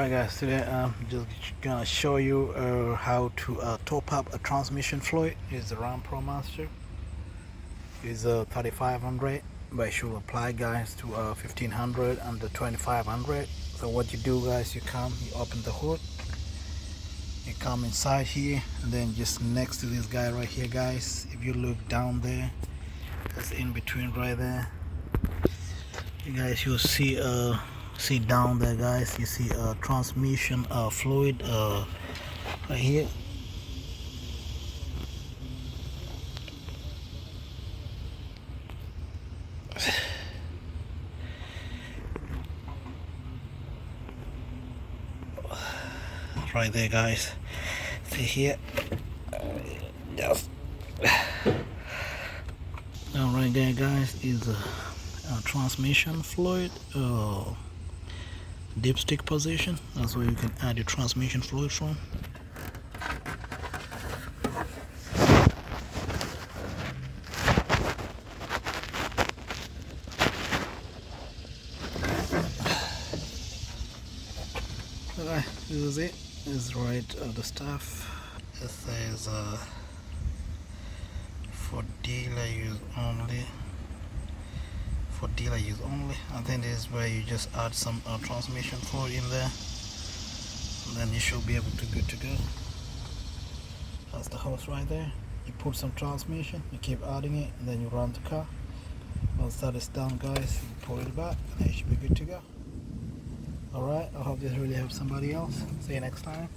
Alright guys, today I'm just gonna show you how to top up a transmission fluid. It's the Ram ProMaster. It's 3500, but it should apply guys to 1500 and the 2500. So what you do guys, you open the hood, you come inside here, and then just next to this guy right here guys, if you look down there, that's in between right there, you guys, you'll see down there guys, you see transmission fluid right here. Right there guys, see here, just now right there guys is a transmission fluid dipstick position. That's where you can add your transmission fluid from. Okay, this is it. This is right the stuff. It says for dealer use only. For dealer use only. I think this is where you just add some transmission fluid in there, and then you should be able to good to go. That's the hose right there. You put some transmission, you keep adding it, and then you run the car. Once that is done guys, you pull it back and then you should be good to go. Alright, I hope this really helps somebody else. See you next time.